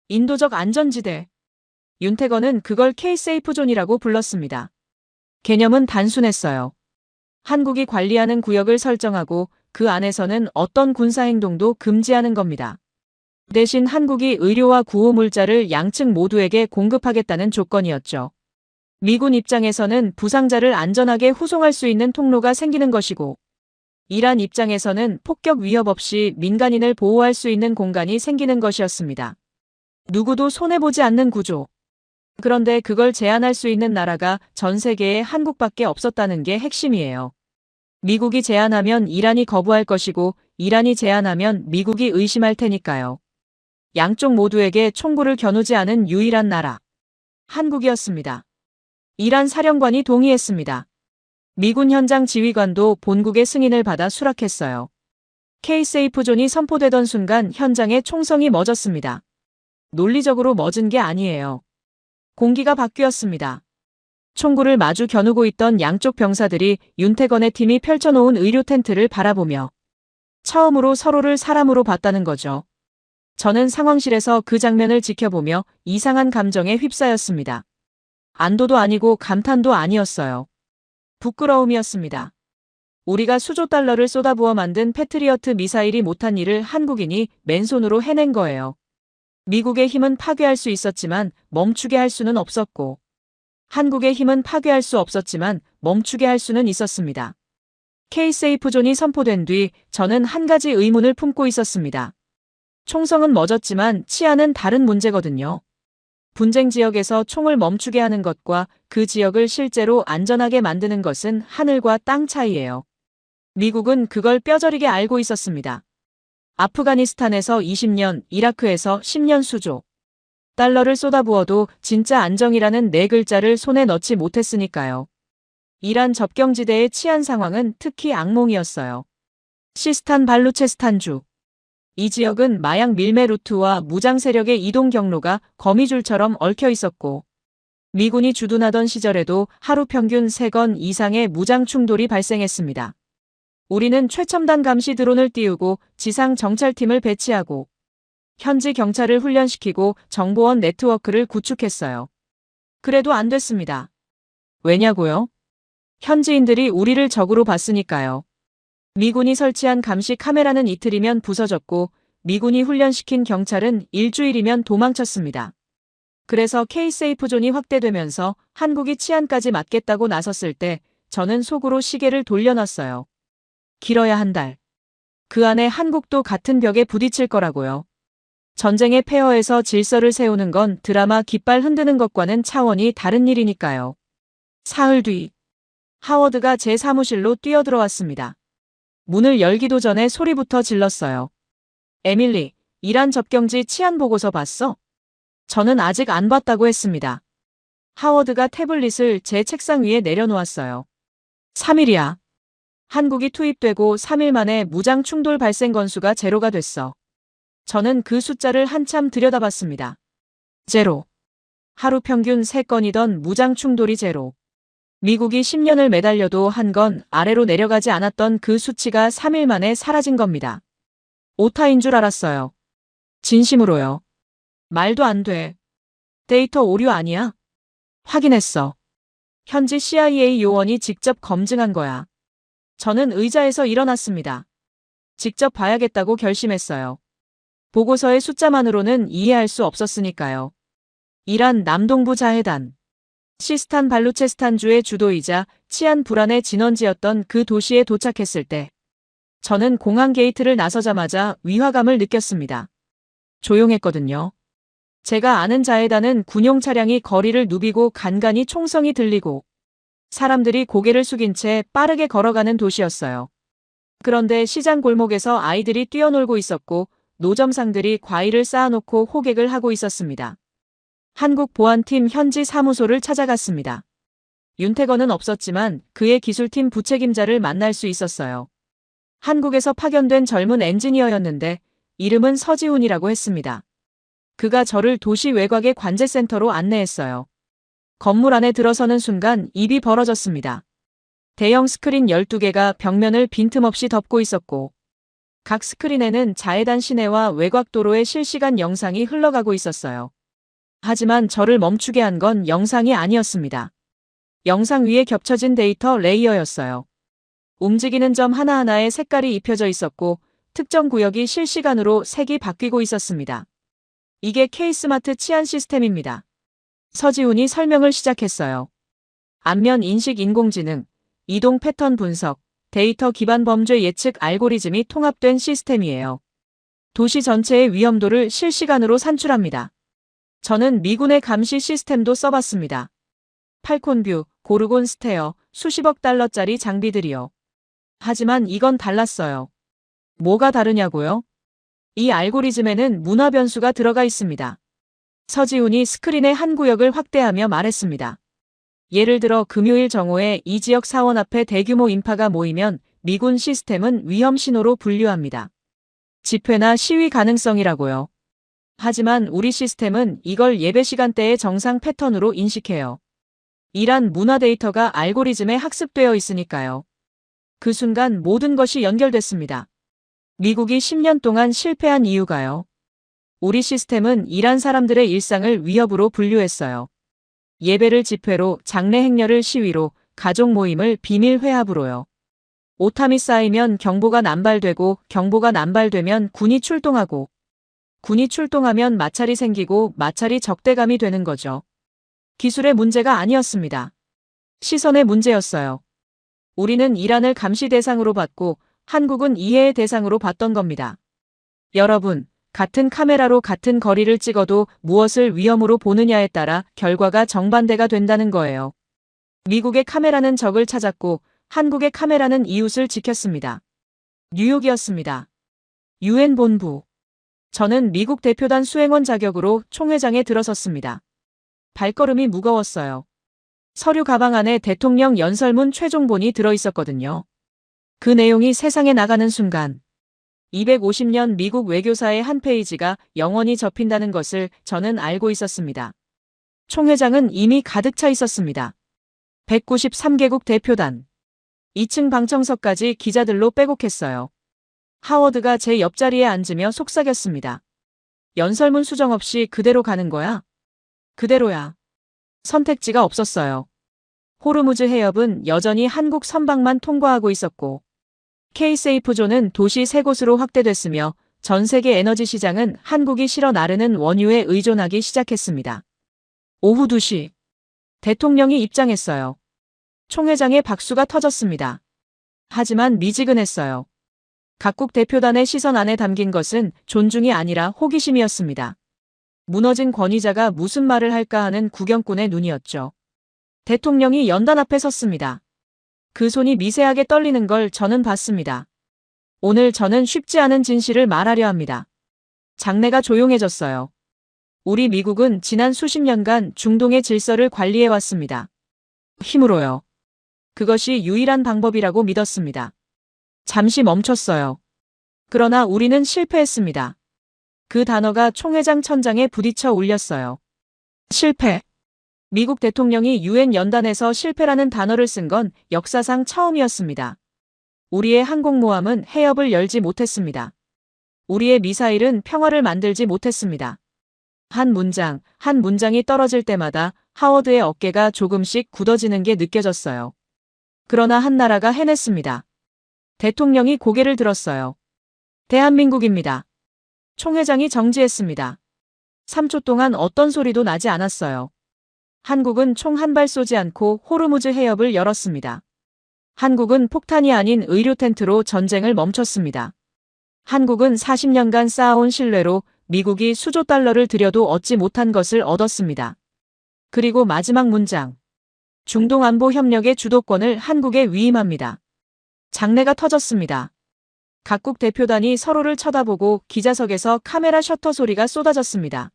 인도적 안전지대. 윤태건은 그걸 K-세이프존이라고 불렀습니다. 개념은 단순했어요. 한국이 관리하는 구역을 설정하고 그 안에서는 어떤 군사행동도 금지하는 겁니다. 대신 한국이 의료와 구호물자를 양측 모두에게 공급하겠다는 조건이었죠. 미군 입장에서는 부상자를 안전하게 후송할 수 있는 통로가 생기는 것이고 이란 입장에서는 폭격 위협 없이 민간인을 보호할 수 있는 공간이 생기는 것이었습니다. 누구도 손해보지 않는 구조. 그런데 그걸 제안할 수 있는 나라가 전 세계에 한국밖에 없었다는 게 핵심이에요. 미국이 제안하면 이란이 거부할 것이고 이란이 제안하면 미국이 의심할 테니까요. 양쪽 모두에게 총구를 겨누지 않은 유일한 나라. 한국이었습니다. 이란 사령관이 동의했습니다. 미군 현장 지휘관도 본국의 승인을 받아 수락했어요. K-세이프존이 선포되던 순간 현장에 총성이 멎었습니다. 논리적으로 멎은 게 아니에요. 공기가 바뀌었습니다. 총구를 마주 겨누고 있던 양쪽 병사들이 윤태건의 팀이 펼쳐놓은 의료 텐트를 바라보며 처음으로 서로를 사람으로 봤다는 거죠. 저는 상황실에서 그 장면을 지켜보며 이상한 감정에 휩싸였습니다. 안도도 아니고 감탄도 아니었어요. 부끄러움이었습니다. 우리가 수조 달러를 쏟아부어 만든 패트리어트 미사일이 못한 일을 한국인이 맨손으로 해낸 거예요. 미국의 힘은 파괴할 수 있었지만 멈추게 할 수는 없었고 한국의 힘은 파괴할 수 없었지만 멈추게 할 수는 있었습니다. K-세이프존이 선포된 뒤 저는 한 가지 의문을 품고 있었습니다. 총성은 멎었지만 치안은 다른 문제거든요. 분쟁 지역에서 총을 멈추게 하는 것과 그 지역을 실제로 안전하게 만드는 것은 하늘과 땅 차이예요. 미국은 그걸 뼈저리게 알고 있었습니다. 아프가니스탄에서 20년, 이라크에서 10년 수조. 달러를 쏟아부어도 진짜 안정이라는 네 글자를 손에 넣지 못했으니까요. 이란 접경지대의 치안 상황은 특히 악몽이었어요. 시스탄 발루체스탄주. 이 지역은 마약 밀매 루트와 무장 세력의 이동 경로가 거미줄처럼 얽혀 있었고 미군이 주둔하던 시절에도 하루 평균 3건 이상의 무장 충돌이 발생했습니다. 우리는 최첨단 감시 드론을 띄우고 지상 정찰팀을 배치하고 현지 경찰을 훈련시키고 정보원 네트워크를 구축했어요. 그래도 안 됐습니다. 왜냐고요? 현지인들이 우리를 적으로 봤으니까요. 미군이 설치한 감시 카메라는 이틀이면 부서졌고 미군이 훈련시킨 경찰은 일주일이면 도망쳤습니다. 그래서 K-세이프존이 확대되면서 한국이 치안까지 맡겠다고 나섰을 때 저는 속으로 시계를 돌려놨어요. 길어야 한 달. 그 안에 한국도 같은 벽에 부딪힐 거라고요. 전쟁의 폐허에서 질서를 세우는 건 드라마 깃발 흔드는 것과는 차원이 다른 일이니까요. 사흘 뒤 하워드가 제 사무실로 뛰어들어왔습니다. 문을 열기도 전에 소리부터 질렀어요. 에밀리, 이란 접경지 치안 보고서 봤어? 저는 아직 안 봤다고 했습니다. 하워드가 태블릿을 제 책상 위에 내려놓았어요. 3일이야. 한국이 투입되고 3일 만에 무장 충돌 발생 건수가 제로가 됐어. 저는 그 숫자를 한참 들여다봤습니다. 제로. 하루 평균 3건이던 무장 충돌이 제로. 미국이 10년을 매달려도 한 건 아래로 내려가지 않았던 그 수치가 3일 만에 사라진 겁니다. 오타인 줄 알았어요. 진심으로요. 말도 안 돼. 데이터 오류 아니야? 확인했어. 현지 CIA 요원이 직접 검증한 거야. 저는 의자에서 일어났습니다. 직접 봐야겠다고 결심했어요. 보고서의 숫자만으로는 이해할 수 없었으니까요. 이란 남동부 자해단. 시스탄 발루체스탄주의 주도이자 치안 불안의 진원지였던 그 도시에 도착했을 때 저는 공항 게이트를 나서자마자 위화감을 느꼈습니다. 조용했거든요. 제가 아는 자해단은 군용 차량이 거리를 누비고 간간히 총성이 들리고 사람들이 고개를 숙인 채 빠르게 걸어가는 도시였어요. 그런데 시장 골목에서 아이들이 뛰어놀고 있었고 노점상들이 과일을 쌓아놓고 호객을 하고 있었습니다. 한국 보안팀 현지 사무소를 찾아갔습니다. 윤태건은 없었지만 그의 기술팀 부책임자를 만날 수 있었어요. 한국에서 파견된 젊은 엔지니어였는데 이름은 서지훈이라고 했습니다. 그가 저를 도시 외곽의 관제센터로 안내했어요. 건물 안에 들어서는 순간 입이 벌어졌습니다. 대형 스크린 12개가 벽면을 빈틈없이 덮고 있었고 각 스크린에는 자해단 시내와 외곽도로의 실시간 영상이 흘러가고 있었어요. 하지만 저를 멈추게 한 건 영상이 아니었습니다. 영상 위에 겹쳐진 데이터 레이어였어요. 움직이는 점 하나하나에 색깔이 입혀져 있었고 특정 구역이 실시간으로 색이 바뀌고 있었습니다. 이게 K-스마트 치안 시스템입니다. 서지훈이 설명을 시작했어요. 안면 인식 인공지능, 이동 패턴 분석, 데이터 기반 범죄 예측 알고리즘이 통합된 시스템이에요. 도시 전체의 위험도를 실시간으로 산출합니다. 저는 미군의 감시 시스템도 써봤습니다. 팔콘뷰, 고르곤 스테어, 수십억 달러짜리 장비들이요. 하지만 이건 달랐어요. 뭐가 다르냐고요? 이 알고리즘에는 문화 변수가 들어가 있습니다. 서지훈이 스크린의 한 구역을 확대하며 말했습니다. 예를 들어 금요일 정오에 이 지역 사원 앞에 대규모 인파가 모이면 미군 시스템은 위험 신호로 분류합니다. 집회나 시위 가능성이라고요. 하지만 우리 시스템은 이걸 예배 시간대의 정상 패턴으로 인식해요. 이란 문화 데이터가 알고리즘에 학습되어 있으니까요. 그 순간 모든 것이 연결됐습니다. 미국이 10년 동안 실패한 이유가요. 우리 시스템은 이란 사람들의 일상을 위협으로 분류했어요. 예배를 집회로, 장례 행렬을 시위로, 가족 모임을 비밀 회합으로요. 오탐이 쌓이면 경보가 남발되고 경보가 남발되면 군이 출동하고 군이 출동하면 마찰이 생기고 마찰이 적대감이 되는 거죠. 기술의 문제가 아니었습니다. 시선의 문제였어요. 우리는 이란을 감시 대상으로 봤고 한국은 이해의 대상으로 봤던 겁니다. 여러분, 같은 카메라로 같은 거리를 찍어도 무엇을 위험으로 보느냐에 따라 결과가 정반대가 된다는 거예요. 미국의 카메라는 적을 찾았고 한국의 카메라는 이웃을 지켰습니다. 뉴욕이었습니다. 유엔 본부. 저는 미국 대표단 수행원 자격으로 총회장에 들어섰습니다. 발걸음이 무거웠어요. 서류 가방 안에 대통령 연설문 최종본이 들어있었거든요. 그 내용이 세상에 나가는 순간 250년 미국 외교사의 한 페이지가 영원히 접힌다는 것을 저는 알고 있었습니다. 총회장은 이미 가득 차 있었습니다. 193개국 대표단. 2층 방청석까지 기자들로 빼곡했어요. 하워드가 제 옆자리에 앉으며 속삭였습니다. 연설문 수정 없이 그대로 가는 거야? 그대로야. 선택지가 없었어요. 호르무즈 해협은 여전히 한국 선박만 통과하고 있었고 K-세이프존은 도시 3곳으로 확대됐으며 전 세계 에너지 시장은 한국이 실어 나르는 원유에 의존하기 시작했습니다. 오후 2시. 대통령이 입장했어요. 총회장의 박수가 터졌습니다. 하지만 미지근했어요. 각국 대표단의 시선 안에 담긴 것은 존중이 아니라 호기심이었습니다. 무너진 권위자가 무슨 말을 할까 하는 구경꾼의 눈이었죠. 대통령이 연단 앞에 섰습니다. 그 손이 미세하게 떨리는 걸 저는 봤습니다. 오늘 저는 쉽지 않은 진실을 말하려 합니다. 장내가 조용해졌어요. 우리 미국은 지난 수십 년간 중동의 질서를 관리해왔습니다. 힘으로요. 그것이 유일한 방법이라고 믿었습니다. 잠시 멈췄어요. 그러나 우리는 실패했습니다. 그 단어가 총회장 천장에 부딪혀 울렸어요. 실패. 미국 대통령이 유엔 연단에서 실패라는 단어를 쓴 건 역사상 처음이었습니다. 우리의 항공모함은 해협을 열지 못했습니다. 우리의 미사일은 평화를 만들지 못했습니다. 한 문장이 떨어질 때마다 하워드의 어깨가 조금씩 굳어지는 게 느껴졌어요. 그러나 한 나라가 해냈습니다. 대통령이 고개를 들었어요. 대한민국입니다. 총회장이 정지했습니다. 3초 동안 어떤 소리도 나지 않았어요. 한국은 총 한 발 쏘지 않고 호르무즈 해협을 열었습니다. 한국은 폭탄이 아닌 의료 텐트로 전쟁을 멈췄습니다. 한국은 40년간 쌓아온 신뢰로 미국이 수조 달러를 들여도 얻지 못한 것을 얻었습니다. 그리고 마지막 문장. 중동 안보 협력의 주도권을 한국에 위임합니다. 장내가 터졌습니다. 각국 대표단이 서로를 쳐다보고 기자석에서 카메라 셔터 소리가 쏟아졌습니다.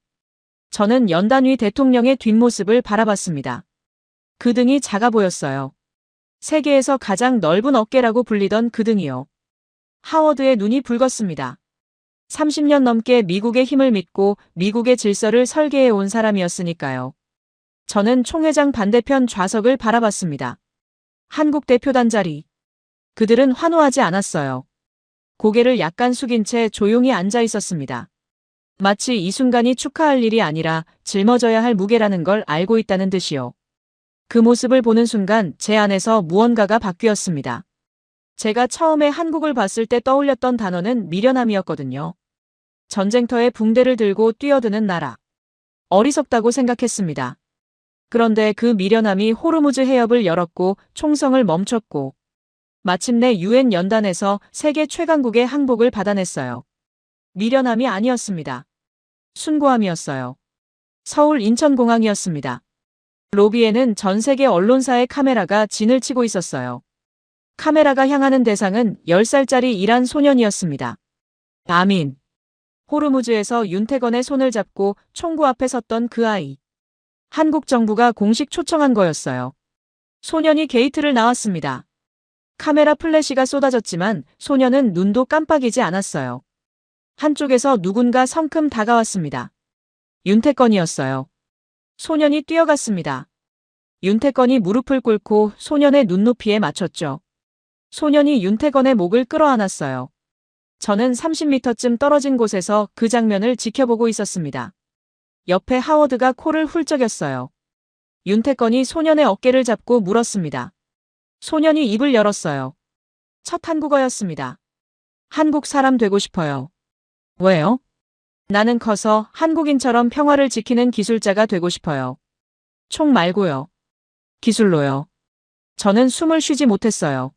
저는 연단 위 대통령의 뒷모습을 바라봤습니다. 그 등이 작아 보였어요. 세계에서 가장 넓은 어깨라고 불리던 그 등이요. 하워드의 눈이 붉었습니다. 30년 넘게 미국의 힘을 믿고 미국의 질서를 설계해 온 사람이었으니까요. 저는 총회장 반대편 좌석을 바라봤습니다. 한국 대표단 자리. 그들은 환호하지 않았어요. 고개를 약간 숙인 채 조용히 앉아 있었습니다. 마치 이 순간이 축하할 일이 아니라 짊어져야 할 무게라는 걸 알고 있다는 듯이요. 그 모습을 보는 순간 제 안에서 무언가가 바뀌었습니다. 제가 처음에 한국을 봤을 때 떠올렸던 단어는 미련함이었거든요. 전쟁터에 붕대를 들고 뛰어드는 나라. 어리석다고 생각했습니다. 그런데 그 미련함이 호르무즈 해협을 열었고 총성을 멈췄고 마침내 유엔 연단에서 세계 최강국의 항복을 받아냈어요. 미련함이 아니었습니다. 순고함이었어요. 서울 인천공항이었습니다. 로비에는 전 세계 언론사의 카메라가 진을 치고 있었어요. 카메라가 향하는 대상은 10살짜리 이란 소년이었습니다. 아민. 호르무즈에서 윤태건의 손을 잡고 총구 앞에 섰던 그 아이. 한국 정부가 공식 초청한 거였어요. 소년이 게이트를 나왔습니다. 카메라 플래시가 쏟아졌지만 소년은 눈도 깜빡이지 않았어요. 한쪽에서 누군가 성큼 다가왔습니다. 윤태건이었어요. 소년이 뛰어갔습니다. 윤태건이 무릎을 꿇고 소년의 눈높이에 맞췄죠. 소년이 윤태건의 목을 끌어안았어요. 저는 30m쯤 떨어진 곳에서 그 장면을 지켜보고 있었습니다. 옆에 하워드가 코를 훌쩍였어요. 윤태건이 소년의 어깨를 잡고 물었습니다. 소년이 입을 열었어요. 첫 한국어였습니다. 한국 사람 되고 싶어요. 왜요? 나는 커서 한국인처럼 평화를 지키는 기술자가 되고 싶어요. 총 말고요. 기술로요. 저는 숨을 쉬지 못했어요.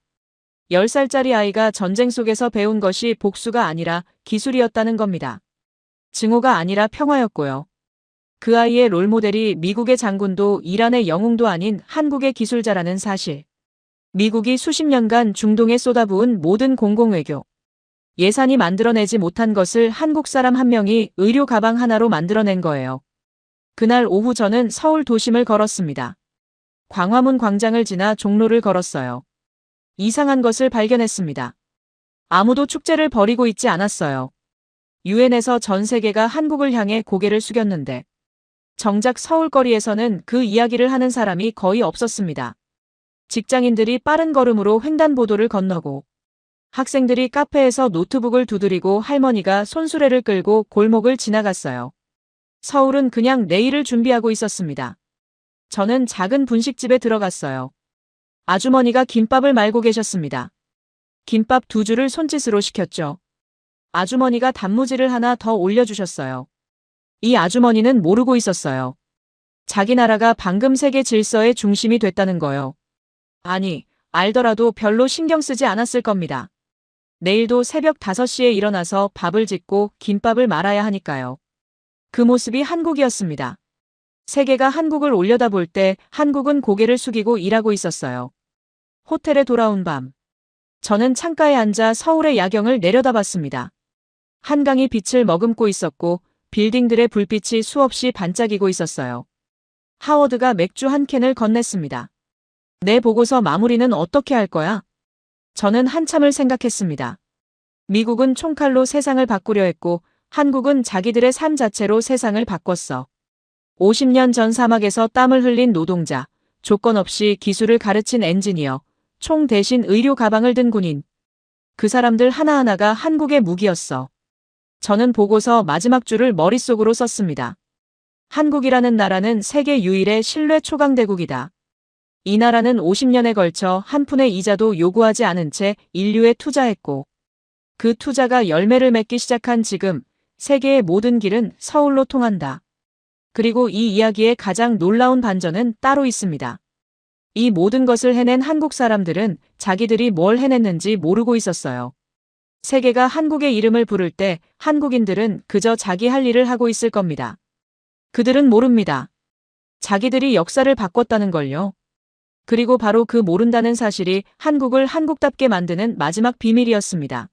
10살짜리 아이가 전쟁 속에서 배운 것이 복수가 아니라 기술이었다는 겁니다. 증오가 아니라 평화였고요. 그 아이의 롤모델이 미국의 장군도 이란의 영웅도 아닌 한국의 기술자라는 사실. 미국이 수십 년간 중동에 쏟아부은 모든 공공외교. 예산이 만들어내지 못한 것을 한국 사람 한 명이 의료 가방 하나로 만들어낸 거예요. 그날 오후 저는 서울 도심을 걸었습니다. 광화문 광장을 지나 종로를 걸었어요. 이상한 것을 발견했습니다. 아무도 축제를 벌이고 있지 않았어요. 유엔에서 전 세계가 한국을 향해 고개를 숙였는데 정작 서울거리에서는 그 이야기를 하는 사람이 거의 없었습니다. 직장인들이 빠른 걸음으로 횡단보도를 건너고 학생들이 카페에서 노트북을 두드리고 할머니가 손수레를 끌고 골목을 지나갔어요. 서울은 그냥 내일을 준비하고 있었습니다. 저는 작은 분식집에 들어갔어요. 아주머니가 김밥을 말고 계셨습니다. 김밥 2줄을 손짓으로 시켰죠. 아주머니가 단무지를 하나 더 올려주셨어요. 이 아주머니는 모르고 있었어요. 자기 나라가 방금 세계 질서의 중심이 됐다는 거요. 아니, 알더라도 별로 신경 쓰지 않았을 겁니다. 내일도 새벽 5시에 일어나서 밥을 짓고 김밥을 말아야 하니까요. 그 모습이 한국이었습니다. 세계가 한국을 올려다볼 때 한국은 고개를 숙이고 일하고 있었어요. 호텔에 돌아온 밤. 저는 창가에 앉아 서울의 야경을 내려다봤습니다. 한강이 빛을 머금고 있었고 빌딩들의 불빛이 수없이 반짝이고 있었어요. 하워드가 맥주 한 캔을 건넸습니다. 내 보고서 마무리는 어떻게 할 거야? 저는 한참을 생각했습니다. 미국은 총칼로 세상을 바꾸려 했고 한국은 자기들의 삶 자체로 세상을 바꿨어. 50년 전 사막에서 땀을 흘린 노동자, 조건 없이 기술을 가르친 엔지니어, 총 대신 의료 가방을 든 군인. 그 사람들 하나하나가 한국의 무기였어. 저는 보고서 마지막 줄을 머릿속으로 썼습니다. 한국이라는 나라는 세계 유일의 신뢰 초강대국이다. 이 나라는 50년에 걸쳐 한 푼의 이자도 요구하지 않은 채 인류에 투자했고 그 투자가 열매를 맺기 시작한 지금 세계의 모든 길은 서울로 통한다. 그리고 이 이야기의 가장 놀라운 반전은 따로 있습니다. 이 모든 것을 해낸 한국 사람들은 자기들이 뭘 해냈는지 모르고 있었어요. 세계가 한국의 이름을 부를 때 한국인들은 그저 자기 할 일을 하고 있을 겁니다. 그들은 모릅니다. 자기들이 역사를 바꿨다는 걸요. 그리고 바로 그 모른다는 사실이 한국을 한국답게 만드는 마지막 비밀이었습니다.